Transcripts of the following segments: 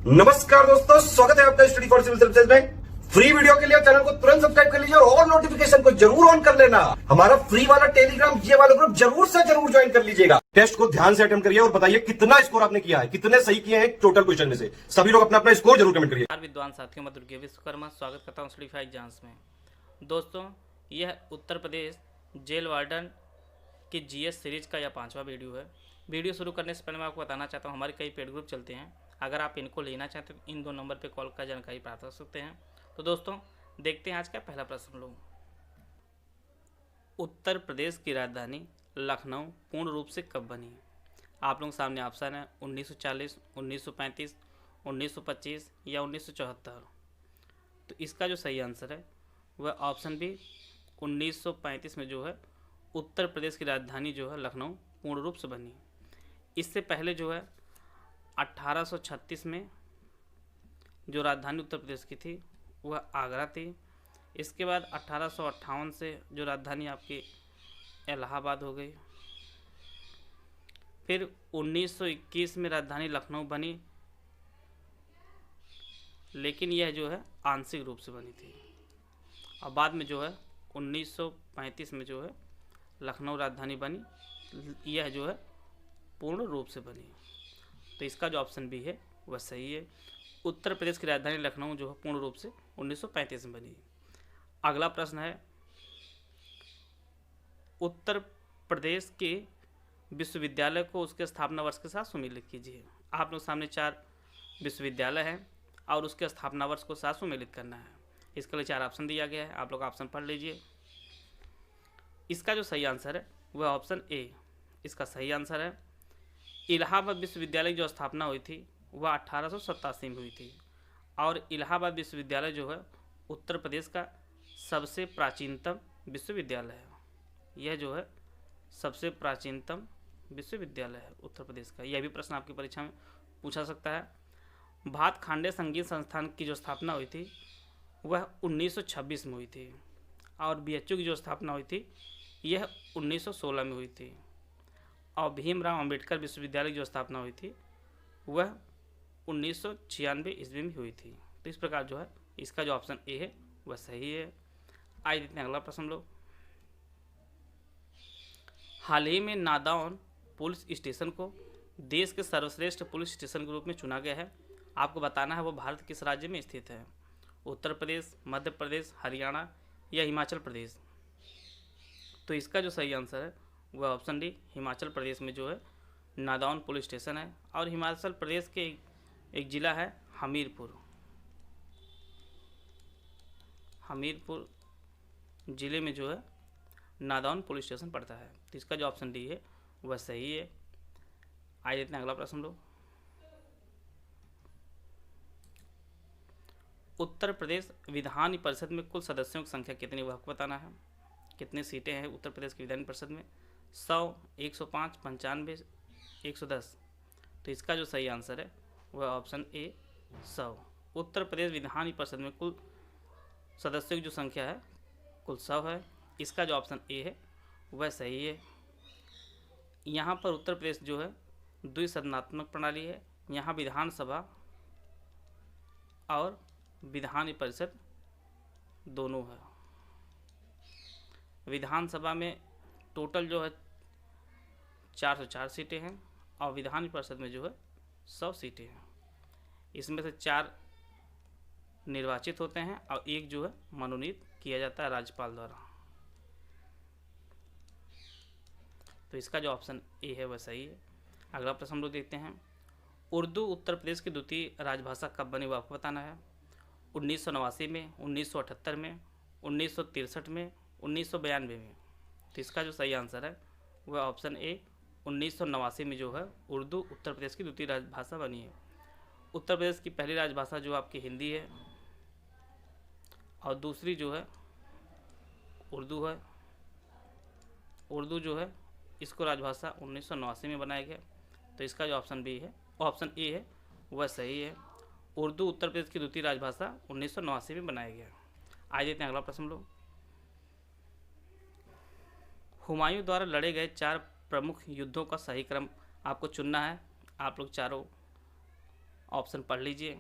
नमस्कार दोस्तों, स्वागत है आपका स्टडी फॉर सिविल सर्विसेज में। फ्री वीडियो के लिए चैनल को तुरंत सब्सक्राइब कर लीजिए और नोटिफिकेशन को जरूर ऑन कर लेना। हमारा फ्री वाला टेलीग्राम ये वाला ग्रुप जरूर से जरूर ज्वाइन कर लीजिएगा। टेस्ट को ध्यान से अटेम्प्ट करिए और बताइए कितना स्कोर आपने किया है, कितने सही किए हैं टोटल क्वेश्चन में से। सभी लोग अपना अपना स्कोर जरूर कमेंट करिए। विद्वान साथियों, मैं दुर्गे विश्वकर्मा स्वागत करता हूँ स्टडी एग्जाम्स में। दोस्तों, यह उत्तर प्रदेश जेल वार्डन की जीएस सीरीज का यह 5वां वीडियो है। वीडियो शुरू करने से पहले मैं आपको बताना चाहता हूँ, हमारे कई पेड ग्रुप चलते हैं। अगर आप इनको लेना चाहते हैं तो इन 2 नंबर पर कॉल कर जानकारी प्राप्त कर सकते हैं। तो दोस्तों, देखते हैं आज का पहला प्रश्न लोग। उत्तर प्रदेश की राजधानी लखनऊ पूर्ण रूप से कब बनी? आप लोगों के सामने ऑप्शन है 1940, 1935, 1925 या 1974। तो इसका जो सही आंसर है वह ऑप्शन बी 1935 में जो है उत्तर प्रदेश की राजधानी जो है लखनऊ पूर्ण रूप से बनी। इससे पहले जो है 1836 में जो राजधानी उत्तर प्रदेश की थी वह आगरा थी। इसके बाद 1858 से जो राजधानी आपकी इलाहाबाद हो गई। फिर 1921 में राजधानी लखनऊ बनी, लेकिन यह जो है आंशिक रूप से बनी थी। और बाद में जो है 1935 में जो है लखनऊ राजधानी बनी, यह जो है पूर्ण रूप से बनी। तो इसका जो ऑप्शन बी है वह सही है। उत्तर प्रदेश की राजधानी लखनऊ जो है पूर्ण रूप से 1935 में बनी। अगला प्रश्न है, उत्तर प्रदेश के विश्वविद्यालय को उसके स्थापना वर्ष के साथ सुमेलित कीजिए। आप लोग सामने 4 विश्वविद्यालय हैं और उसके स्थापना वर्ष को साथ सुमेलित करना है। इसके लिए 4 ऑप्शन दिया गया है, आप लोग ऑप्शन पढ़ लीजिए। इसका जो सही आंसर है वह ऑप्शन ए इसका सही आंसर है। इलाहाबाद विश्वविद्यालय की जो स्थापना हुई थी वह 1887 में हुई थी। और इलाहाबाद विश्वविद्यालय जो है उत्तर प्रदेश का सबसे प्राचीनतम विश्वविद्यालय है। यह जो है सबसे प्राचीनतम विश्वविद्यालय है उत्तर प्रदेश का। यह भी प्रश्न आपकी परीक्षा में पूछा सकता है। भात खांडे संगीत संस्थान की जो स्थापना हुई थी वह 1926 में हुई थी। और बीएचयू की जो स्थापना हुई थी यह 1916 में हुई थी। और भीमराव अंबेडकर विश्वविद्यालय की जो स्थापना हुई थी वह 1996 ईस्वी में हुई थी। तो इस प्रकार जो है इसका जो ऑप्शन ए है वह सही है। आइए देखते हैं अगला प्रश्न लोग। हाल ही में नादौन पुलिस स्टेशन को देश के सर्वश्रेष्ठ पुलिस स्टेशन के रूप में चुना गया है। आपको बताना है वो भारत किस राज्य में स्थित है? उत्तर प्रदेश, मध्य प्रदेश, हरियाणा या हिमाचल प्रदेश। तो इसका जो सही आंसर है वह ऑप्शन डी हिमाचल प्रदेश में जो है नादौन पुलिस स्टेशन है। और हिमाचल प्रदेश के एक ज़िला है हमीरपुर। हमीरपुर ज़िले में जो है नादौन पुलिस स्टेशन पड़ता है। तो इसका जो ऑप्शन डी है वह सही है। आइए देखते हैं अगला प्रश्न लो। उत्तर प्रदेश विधान परिषद में कुल सदस्यों की संख्या कितनी, वह आपको बताना है। कितनी सीटें हैं उत्तर प्रदेश की विधान परिषद में? 100, 105, 95, 110। तो इसका जो सही आंसर है वह ऑप्शन ए 100। उत्तर प्रदेश विधान परिषद में कुल सदस्यों की जो संख्या है कुल 100 है। इसका जो ऑप्शन ए है वह सही है। यहाँ पर उत्तर प्रदेश जो है द्विसदनात्मक प्रणाली है। यहाँ विधानसभा और विधान परिषद दोनों है। विधानसभा में टोटल जो है 404 सीटें हैं और विधान परिषद में जो है 100 सीटें हैं। इसमें से 4 निर्वाचित होते हैं और 1 जो है मनोनीत किया जाता है राज्यपाल द्वारा। तो इसका जो ऑप्शन ए है वह सही है। अगला प्रश्न हम लोग देखते हैं। उर्दू उत्तर प्रदेश की द्वितीय राजभाषा कब बनी, वह आपको बताना है। 1989 में, 1978 में, 1963 में, 1992 में। तो इसका जो सही आंसर है वह ऑप्शन ए 1989 में जो है उर्दू उत्तर प्रदेश की द्वितीय राजभाषा बनी है। उत्तर प्रदेश की पहली राजभाषा जो आपकी हिंदी है और दूसरी जो है उर्दू है। उर्दू जो है इसको राजभाषा 1989 में बनाया गया। तो इसका जो ऑप्शन बी है ऑप्शन ए है वह सही है। उर्दू उत्तर प्रदेश की द्वितीय राजभाषा 1989 में बनाया गया। आइए देखते हैं अगला प्रश्न लोग। हुमायूं द्वारा लड़े गए 4 प्रमुख युद्धों का सही क्रम आपको चुनना है। आप लोग चारों ऑप्शन पढ़ लीजिए।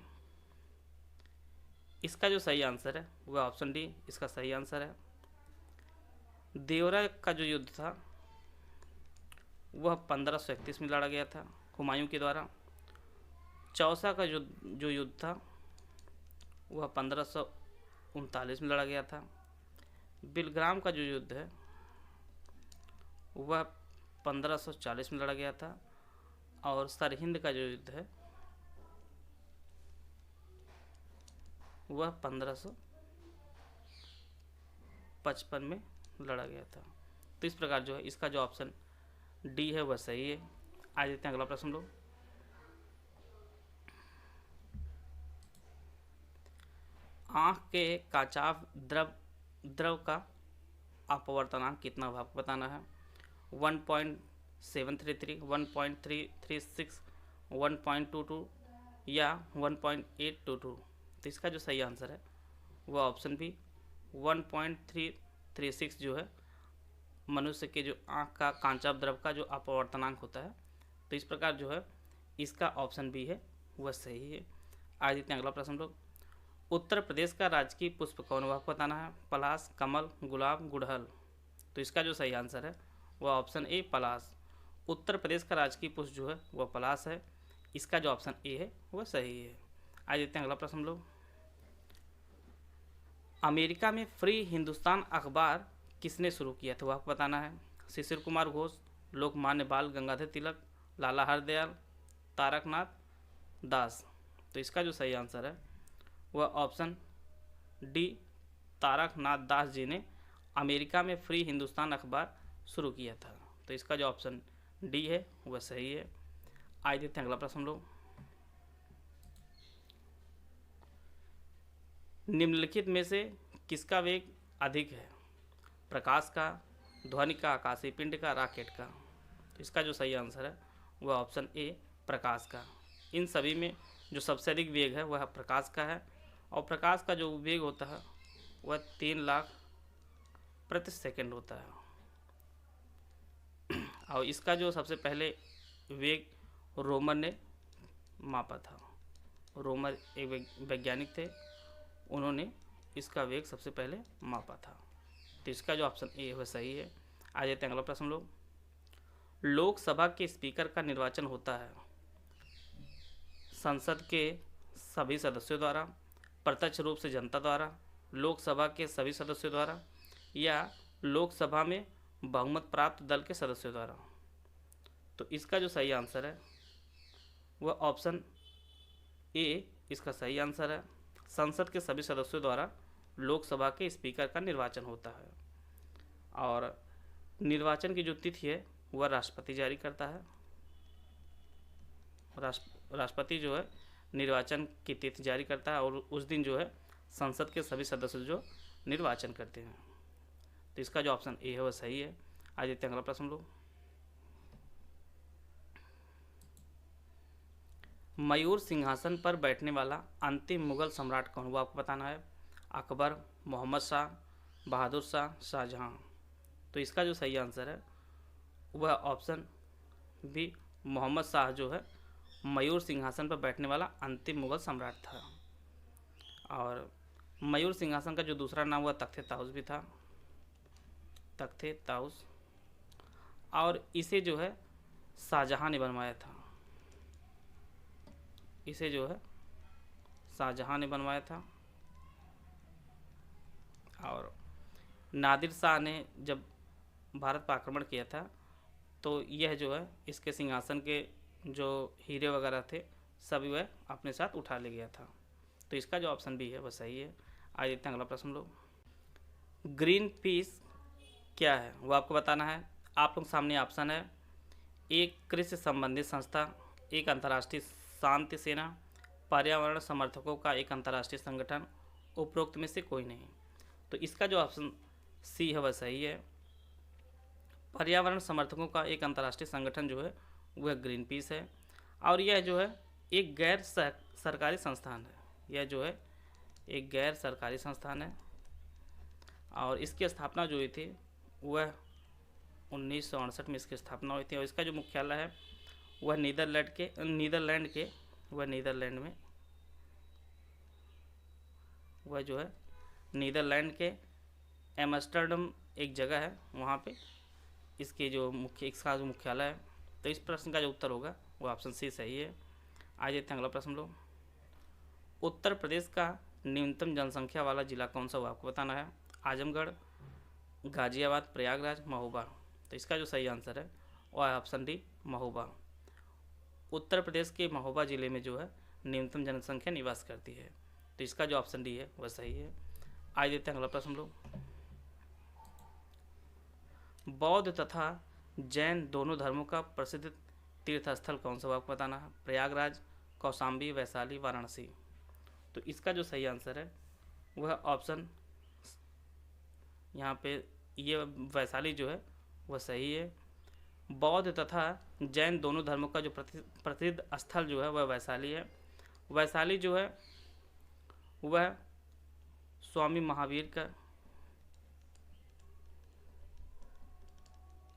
इसका जो सही आंसर है वह ऑप्शन डी इसका सही आंसर है। देवरा का जो युद्ध था वह 1531 में लड़ा गया था हुमायूं के द्वारा। चौसा का जो युद्ध था वह 1539 में लड़ा गया था। बिलग्राम का जो युद्ध है वह 1540 में लड़ा गया था। और सरहिंद का जो युद्ध है वह 1555 में लड़ा गया था। तो इस प्रकार जो है इसका जो ऑप्शन डी है वह सही है। आज देखते हैं अगला प्रश्न लोग। आँख के काचाव द्रव का अपवर्तनांक कितना होगा आपको बताना है। 1.733, 1.336, 1.22 या 1.822। तो इसका जो सही आंसर है वह ऑप्शन बी 1.336 जो है मनुष्य के जो आँख का कांचाव द्रव का जो अपवर्तनांक होता है। तो इस प्रकार जो है इसका ऑप्शन बी है वह सही है। आज देखते हैं अगला प्रश्न लोग। उत्तर प्रदेश का राजकीय पुष्प कौन है आपको बताना है। पलाश, कमल, गुलाब, गुड़हल। तो इसका जो सही आंसर है वह ऑप्शन ए पलाश। उत्तर प्रदेश का राजकीय पुष्प जो है वह पलाश है। इसका जो ऑप्शन ए है वह सही है। आज देखते हैं अगला प्रश्न लोग। अमेरिका में फ्री हिंदुस्तान अखबार किसने शुरू किया था वह आपको बताना है। शिशिर कुमार घोष, लोकमान्य बाल गंगाधर तिलक, लाला हरदयाल, तारकनाथ दास। तो इसका जो सही आंसर है वह ऑप्शन डी तारकनाथ दास जी ने अमेरिका में फ्री हिंदुस्तान अखबार शुरू किया था। तो इसका जो ऑप्शन डी है वह सही है। आज देखते हैं अगला प्रश्न लोग। निम्नलिखित में से किसका वेग अधिक है। प्रकाश का, ध्वनि का, आकाशीय पिंड का, रॉकेट का। तो इसका जो सही आंसर है वह ऑप्शन ए प्रकाश का। इन सभी में जो सबसे अधिक वेग है वह प्रकाश का है। और प्रकाश का जो वेग होता है वह 3 लाख प्रति सेकंड होता है। और इसका जो सबसे पहले वेग रोमन ने मापा था। रोमन एक वैज्ञानिक थे, उन्होंने इसका वेग सबसे पहले मापा था। तो इसका जो ऑप्शन ए है वह सही है। आ जाते हैं अगला प्रश्न लोग। लोकसभा के स्पीकर का निर्वाचन होता है संसद के सभी सदस्यों द्वारा, प्रत्यक्ष रूप से जनता द्वारा, लोकसभा के सभी सदस्यों द्वारा, या लोकसभा में बहुमत प्राप्त दल के सदस्यों द्वारा। तो इसका जो सही आंसर है वह ऑप्शन ए इसका सही आंसर है। संसद के सभी सदस्यों द्वारा लोकसभा के स्पीकर का निर्वाचन होता है। और निर्वाचन की जो तिथि है वह राष्ट्रपति जारी करता है। राष्ट्रपति जो है निर्वाचन की तिथि जारी करता है और उस दिन जो है संसद के सभी सदस्य जो निर्वाचन करते हैं। तो इसका जो ऑप्शन ए है वह सही है। आज देखते हैं अगला प्रश्न लोग। मयूर सिंहासन पर बैठने वाला अंतिम मुगल सम्राट कौन हुआ आपको बताना है। अकबर, मोहम्मद शाह, बहादुर शाह, शाहजहां। तो इसका जो सही आंसर है वह ऑप्शन बी मोहम्मद शाह जो है मयूर सिंहासन पर बैठने वाला अंतिम मुगल सम्राट था। और मयूर सिंहासन का जो दूसरा नाम हुआ तख्ते ताउस भी था, तख्ते ताउस। और इसे जो है शाहजहां ने बनवाया था। इसे जो है शाहजहां ने बनवाया था। और नादिर शाह ने जब भारत पर आक्रमण किया था तो यह जो है इसके सिंहासन के जो हीरे वगैरह थे सभी वह अपने साथ उठा ले गया था। तो इसका जो ऑप्शन बी है वह सही है। आज देखते हैं अगला प्रश्न लोग। ग्रीन पीस क्या है वो आपको बताना है। आप लोग सामने ऑप्शन है। एक कृषि संबंधित संस्था, एक अंतर्राष्ट्रीय शांति सेना, पर्यावरण समर्थकों का एक अंतर्राष्ट्रीय संगठन, उपरोक्त में से कोई नहीं। तो इसका जो ऑप्शन सी है वह सही है। पर्यावरण समर्थकों का एक अंतर्राष्ट्रीय संगठन जो है वह ग्रीन पीस है। और यह जो है एक गैर सरकारी संस्थान है। यह जो है एक गैर सरकारी संस्थान है। और इसकी स्थापना जो हुई थी वह 1968 में इसकी स्थापना हुई थी। और इसका जो मुख्यालय है वह नीदरलैंड के वह नीदरलैंड में, वह जो है नीदरलैंड के एम्स्टर्डम एक जगह है, वहाँ पे इसके जो इसका जो मुख्यालय है। तो इस प्रश्न का जो उत्तर होगा वो ऑप्शन सी सही है। आज देखते हैं अगला प्रश्न लो। उत्तर प्रदेश का न्यूनतम जनसंख्या वाला जिला कौन सा, वो आपको बताना है। आजमगढ़, गाजियाबाद, प्रयागराज, महोबा। तो इसका जो सही आंसर है वह है ऑप्शन डी, महोबा। उत्तर प्रदेश के महोबा जिले में जो है न्यूनतम जनसंख्या निवास करती है। तो इसका जो ऑप्शन डी है वह सही है। आज देते हैं अगला प्रश्न लोग। बौद्ध तथा जैन दोनों धर्मों का प्रसिद्ध तीर्थ स्थल कौन सा, आपको बताना है। प्रयागराज, कौशाम्बी, वैशाली, वाराणसी। तो इसका जो सही आंसर है वह ऑप्शन यहाँ पे ये वैशाली जो है वह सही है। बौद्ध तथा जैन दोनों धर्मों का जो प्रसिद्ध स्थल जो है वह वैशाली है। वैशाली जो है वह स्वामी महावीर का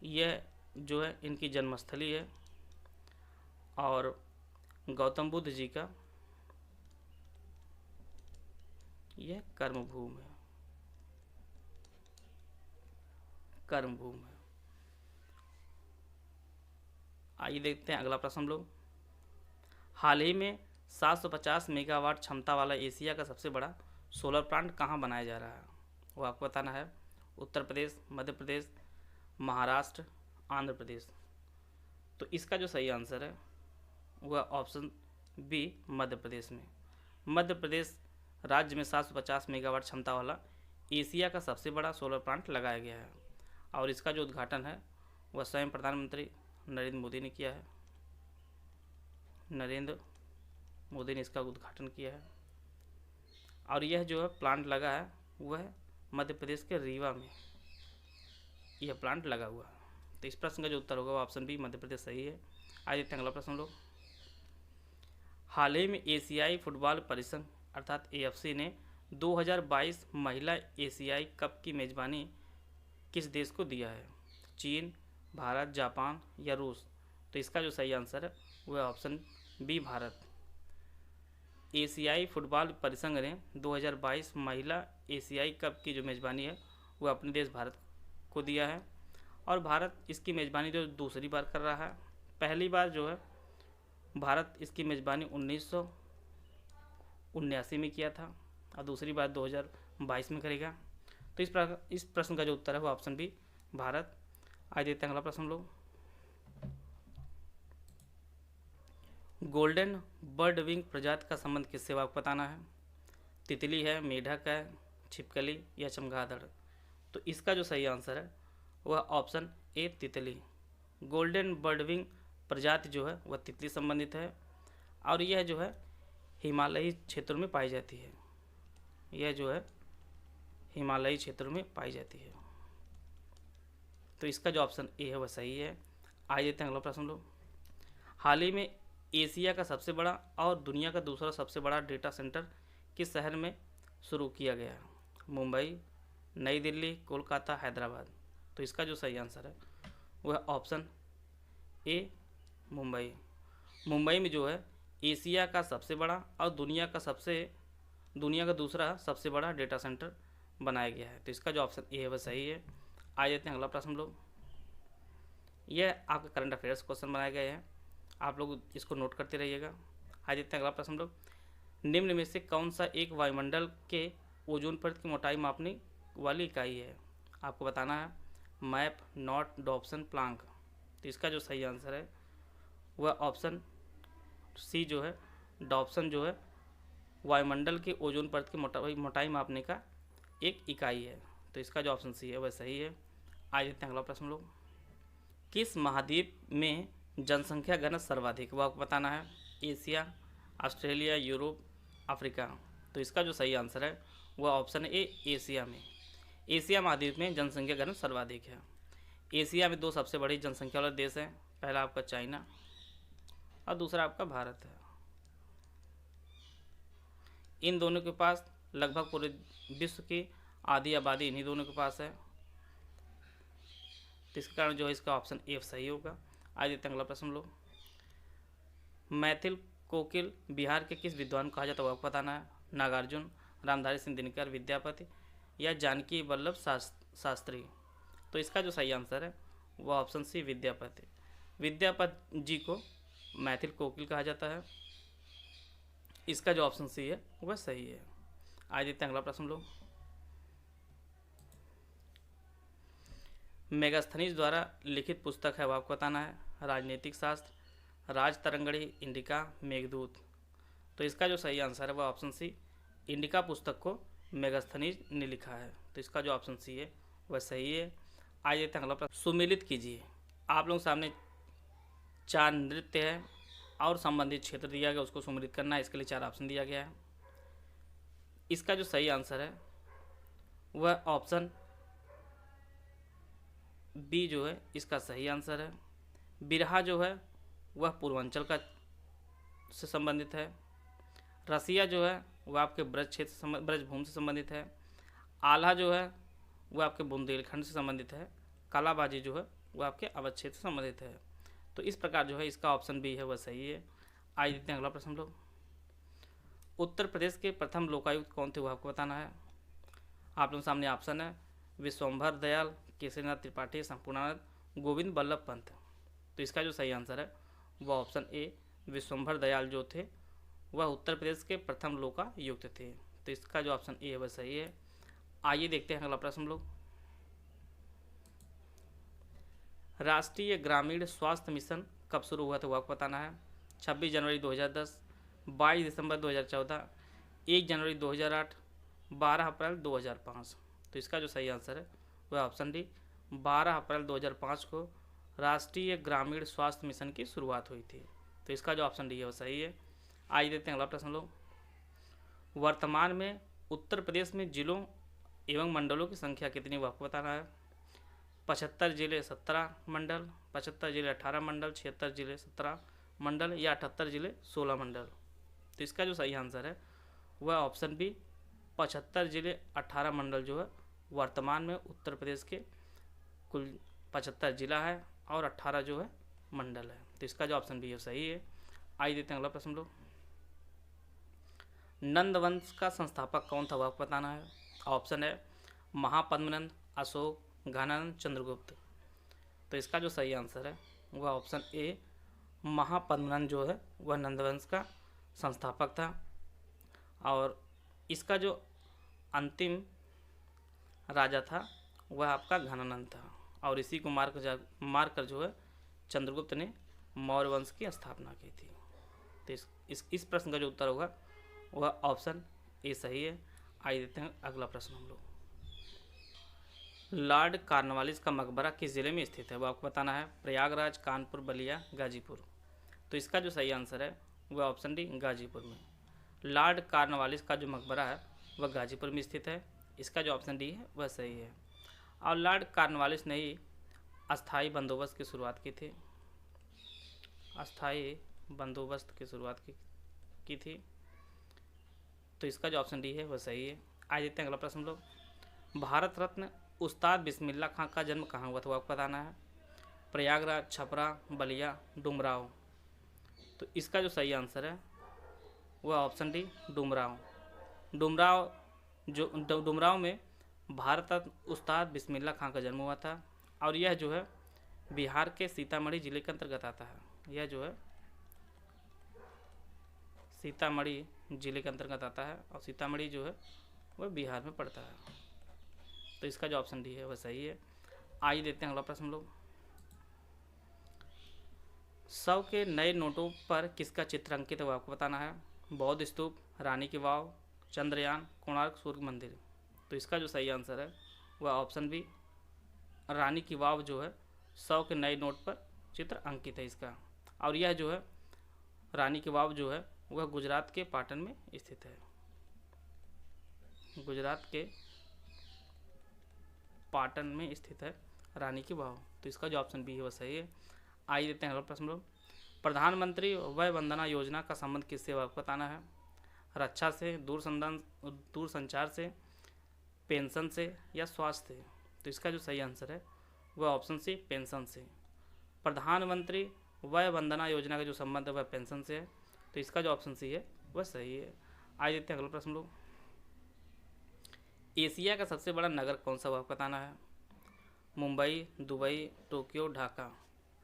यह जो है इनकी जन्मस्थली है और गौतम बुद्ध जी का यह कर्मभूमि है, कर्मभूमि है। आइए देखते हैं अगला प्रश्न लोग। हाल ही में 750 मेगावाट क्षमता वाला एशिया का सबसे बड़ा सोलर प्लांट कहाँ बनाया जा रहा है, वो आपको बताना है। उत्तर प्रदेश, मध्य प्रदेश, महाराष्ट्र, आंध्र प्रदेश। तो इसका जो सही आंसर है वह ऑप्शन बी, मध्य प्रदेश में। मध्य प्रदेश राज्य में 750 मेगावाट क्षमता वाला एशिया का सबसे बड़ा सोलर प्लांट लगाया गया है और इसका जो उद्घाटन है वह स्वयं प्रधानमंत्री नरेंद्र मोदी ने किया है। नरेंद्र मोदी ने इसका उद्घाटन किया है और यह जो है प्लांट लगा है वह मध्य प्रदेश के रीवा में यह प्लांट लगा हुआ है। तो इस प्रश्न का जो उत्तर होगा वो ऑप्शन बी, मध्य प्रदेश सही है। आज देखते हैं अगला प्रश्न लोग। हाल ही में एशियाई फुटबॉल परिसंघ अर्थात AFC ने 2022 महिला एशियाई कप की मेजबानी किस देश को दिया है। चीन, भारत, जापान या रूस। तो इसका जो सही आंसर है वह ऑप्शन बी, भारत। एशियाई फुटबॉल परिसंघ ने 2022 महिला एशियाई कप की जो मेज़बानी है वह अपने देश भारत को दिया है और भारत इसकी मेज़बानी जो दूसरी बार कर रहा है। पहली बार जो है भारत इसकी मेज़बानी 1979 में किया था और दूसरी बार 2022 में करेगा। तो इस प्रश्न का जो उत्तर है वो ऑप्शन बी, भारत। आज देते हैं अगला प्रश्न लोग। गोल्डन बर्ड विंग प्रजाति का संबंध किससे, आपको बताना है। तितली है, मेढक है, छिपकली या चमगादड़। तो इसका जो सही आंसर है वह ऑप्शन ए, तितली। गोल्डन बर्ड विंग प्रजाति जो है वह तितली संबंधित है और यह जो है हिमालयी क्षेत्रों में पाई जाती है। यह जो है हिमालयी क्षेत्रों में पाई जाती है। तो इसका जो ऑप्शन ए है वह सही है। आज देते हैं अगला प्रश्न लोग। हाल ही में एशिया का सबसे बड़ा और दुनिया का दूसरा सबसे बड़ा डेटा सेंटर किस शहर में शुरू किया गया है। मुंबई, नई दिल्ली, कोलकाता, हैदराबाद। तो इसका जो सही आंसर है वह ऑप्शन ए, मुंबई। मुंबई में जो है एशिया का सबसे बड़ा और दुनिया का दूसरा सबसे बड़ा डेटा सेंटर बनाया गया है। तो इसका जो ऑप्शन ए है वह सही है। आ जाते हैं अगला प्रश्न लोग। यह आपका करंट अफेयर्स क्वेश्चन बनाए गए हैं, आप लोग इसको नोट करते रहिएगा। आ जाते हैं अगला प्रश्न लोग। निम्न में से कौन सा एक वायुमंडल के ओजोन परत की मोटाई मापने वाली इकाई है, आपको बताना है। Map, not, Dobson, Planck. तो इसका जो सही आंसर है वह ऑप्शन सी जो है, डॉप्सन जो है वायुमंडल के ओजोन परत की मोटाई मापने का एक इकाई है। तो इसका जो ऑप्शन सी है वह सही है। आज देखते हैं अगला प्रश्न लोग। किस महाद्वीप में जनसंख्या घनत्व सर्वाधिक, वह आपको बताना है। Asia, Australia, Europe, Africa. तो इसका जो सही आंसर है वह ऑप्शन ए, एशिया में। एशिया महाद्वीप में जनसंख्या घनत्व सर्वाधिक है। एशिया में दो सबसे बड़ी जनसंख्या वाले देश हैं, पहला आपका चाइना और दूसरा आपका भारत है। इन दोनों के पास लगभग पूरे विश्व की आधी आबादी इन्हीं दोनों के पास है। तो इसके कारण जो है इसका ऑप्शन ए सही होगा। आज देते हैं अगला प्रश्न लोग। मैथिल कोकिल बिहार के किस विद्वान को कहा जाता है, वह आपको बताना है। नागार्जुन, रामधारी सिंह दिनकर, विद्यापति या जानकी वल्लभ शास्त्री। तो इसका जो सही आंसर है वह ऑप्शन सी विद्यापति। विद्यापति जी को मैथिल कोकिल कहा जाता है। इसका जो ऑप्शन सी है वह सही है। आज देखते हैं अगला प्रश्न लोग। मेगास्थनीज द्वारा लिखित पुस्तक है, वह आपको बताना है। राजनीतिक शास्त्र, राज तरंगणी, इंडिका, मेघदूत। तो इसका जो सही आंसर है वह ऑप्शन सी इंडिका पुस्तक को मेगास्थनीज ने लिखा है। तो इसका जो ऑप्शन सी है वह सही है। आइए देखते हैं अगला प्रश्न। सुमेलित कीजिए। आप लोगों के सामने 4 नृत्य है और संबंधित क्षेत्र दिया गया, उसको सुमेलित करना है। इसके लिए 4 ऑप्शन दिया गया है। इसका जो सही आंसर है वह ऑप्शन बी जो है इसका सही आंसर है। बिरहा जो है वह पूर्वांचल का से संबंधित है। रसिया जो है वह आपके ब्रज क्षेत्र से ब्रजभूमि से संबंधित है। आल्हा जो है वह आपके बुंदेलखंड से संबंधित है। कालाबाजी जो है वह आपके अवध क्षेत्र से संबंधित है। तो इस प्रकार जो है इसका ऑप्शन बी है वह सही है। आइए देखते हैं अगला प्रश्न लोग। उत्तर प्रदेश के प्रथम लोकायुक्त कौन थे, वह आपको बताना है। आप लोगों के सामने ऑप्शन है विश्वम्भर दयाल, केसरीनाथ त्रिपाठी, संपूर्णानंद, गोविंद बल्लभ पंत। तो इसका जो सही आंसर है वह ऑप्शन ए विश्वम्भर दयाल जो थे वह उत्तर प्रदेश के प्रथम लोकायुक्त थे। तो इसका जो ऑप्शन ए है वह सही है। आइए देखते हैं अगला प्रश्न लोग। राष्ट्रीय ग्रामीण स्वास्थ्य मिशन कब शुरू हुआ था, वो आपको बताना है। 26 जनवरी 2010, 22 दिसंबर 2014, 1 जनवरी 2008, 12 अप्रैल 2005। तो इसका जो सही आंसर है वह ऑप्शन डी 12 अप्रैल 2005 को राष्ट्रीय ग्रामीण स्वास्थ्य मिशन की शुरुआत हुई थी। तो इसका जो ऑप्शन डी है वो सही है। आइए देखते हैं अगला प्रश्न लोग। वर्तमान में उत्तर प्रदेश में जिलों एवं मंडलों की संख्या कितनी, वो आपको बताना है। 75 जिले 17 मंडल, 75 जिले 18 मंडल, 76 जिले 17 मंडल या 78 जिले 16 मंडल। तो इसका जो सही आंसर है वह ऑप्शन बी 75 जिले 18 मंडल जो है वर्तमान में उत्तर प्रदेश के कुल 75 जिला है और 18 जो है मंडल है। तो इसका जो ऑप्शन बी है सही है। आइए देखते हैं अगला प्रश्न लोग। नंद वंश का संस्थापक कौन था, वह आपको बताना है। ऑप्शन है महापद्मनंद, अशोक, घनानंद, चंद्रगुप्त। तो इसका जो सही आंसर है वह ऑप्शन ए महापद्मनंद जो है वह नंदवंश का संस्थापक था। और इसका जो अंतिम राजा था वह आपका घनानंद था। और इसी को मारकर जो है चंद्रगुप्त ने मौर्य वंश की स्थापना की थी। तो इस प्रश्न का जो उत्तर होगा वह ऑप्शन ए सही है। आइए देखते हैं अगला प्रश्न हम लोग। लॉर्ड कॉर्नवालिस का मकबरा किस जिले में स्थित है, वो आपको बताना है। प्रयागराज, कानपुर, बलिया, गाजीपुर। तो इसका जो सही आंसर है वह ऑप्शन डी गाजीपुर में। लॉर्ड कॉर्नवालिस का जो मकबरा है वह गाजीपुर में स्थित है। इसका जो ऑप्शन डी है वह सही है। और लॉर्ड कॉर्नवालिस ने ही अस्थाई बंदोबस्त की शुरुआत की थी। अस्थाई बंदोबस्त की शुरुआत की थी। तो इसका जो ऑप्शन डी है वह सही है। आज देखते हैं अगला प्रश्न लोग। भारत रत्न उस्ताद बिस्मिल्लाह खां का जन्म कहाँ हुआ था, वो आपको बताना है। प्रयागराज, छपरा, बलिया, डुमराव। तो इसका जो सही आंसर है वह ऑप्शन डी डुमराव। डुमराव में भारत रत्न उस्ताद बिस्मिल्लाह खां का जन्म हुआ था। और यह जो है बिहार के सीतामढ़ी जिले के अंतर्गत आता है। यह जो है सीतामढ़ी जिले के अंतर्गत आता है और सीतामढ़ी जो है वह बिहार में पड़ता है। तो इसका जो ऑप्शन डी है वह सही है। आइए देखते हैं अगला प्रश्न लोग। 100 के नए नोटों पर किसका चित्र अंकित है, वो आपको बताना है। बौद्ध स्तूप, रानी की वाव, चंद्रयान, कोणार्क सूर्य मंदिर। तो इसका जो सही आंसर है वह ऑप्शन बी रानी की वाव जो है 100 के नए नोट पर चित्र अंकित है इसका। और यह जो है रानी की वाव जो है वह गुजरात के पाटन में स्थित है। गुजरात के पाटन में स्थित है रानी की वाव। तो इसका जो ऑप्शन बी है वह सही है। आइए देखते हैं अगला प्रश्न लोग। प्रधानमंत्री वय वंदना योजना का संबंध किससे, वह आपको बताना है। रक्षा से, दूरसंचार से, पेंशन से या स्वास्थ्य से। तो इसका जो सही आंसर है वह ऑप्शन सी पेंशन से। प्रधानमंत्री वय वंदना योजना का जो संबंध है वह पेंशन से है। तो तो इसका जो ऑप्शन सी है वह सही है। आइए देखते हैं अगला प्रश्न लोग। एशिया का सबसे बड़ा नगर कौन सा वह बताना है। Mumbai, Dubai, Tokyo, Dhaka.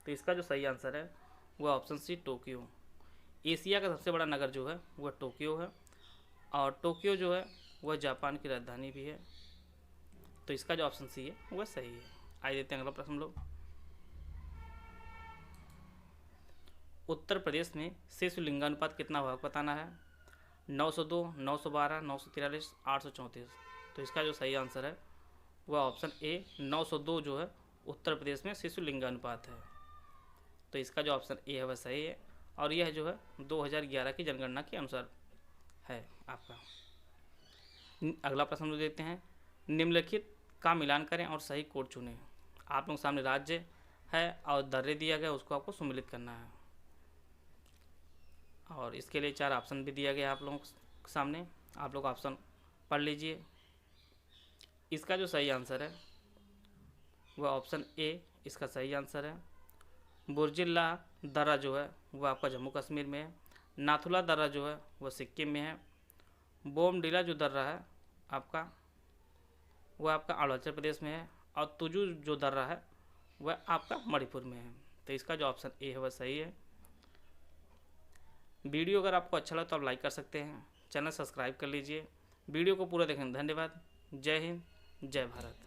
तो इसका जो सही आंसर है वह ऑप्शन सी टोक्यो। एशिया का सबसे बड़ा नगर जो है वह टोक्यो है, और टोक्यो जो है वह जापान की राजधानी भी है। तो इसका जो ऑप्शन सी है वह सही है। आइए देखते हैं अगला प्रश्न लोग। उत्तर प्रदेश में शिशु लिंगानुपात कितना हुआ बताना है। 902, 912, 943, 834। तो इसका जो सही आंसर है वह ऑप्शन ए 902 जो है उत्तर प्रदेश में शिशु लिंगानुपात है। तो इसका जो ऑप्शन ए है वह सही है, और यह जो है 2011 की जनगणना के अनुसार है आपका। अगला प्रश्न हम देखते हैं। निम्नलिखित का मिलान करें और सही कोड चुनें। आप लोग सामने राज्य है और दर्रे दिया गया, उसको आपको सम्मिलित करना है, और इसके लिए 4 ऑप्शन भी दिया गया आप लोगों के सामने। आप लोग ऑप्शन पढ़ लीजिए। इसका जो सही आंसर है वह ऑप्शन ए इसका सही आंसर है। बुर्जिल्ला दर्रा जो है वह आपका जम्मू कश्मीर में है। नाथुला दर्रा जो है वह सिक्किम में है। बोमडिला जो दर्रा है आपका वह आपका अरुणाचल प्रदेश में है, और तुजू जो दर्रा है वह आपका मणिपुर में है। तो इसका जो ऑप्शन ए है वह सही है। वीडियो अगर आपको अच्छा लगा तो आप लाइक कर सकते हैं, चैनल सब्सक्राइब कर लीजिए। वीडियो को पूरा देखने धन्यवाद। जय हिंद, जय भारत।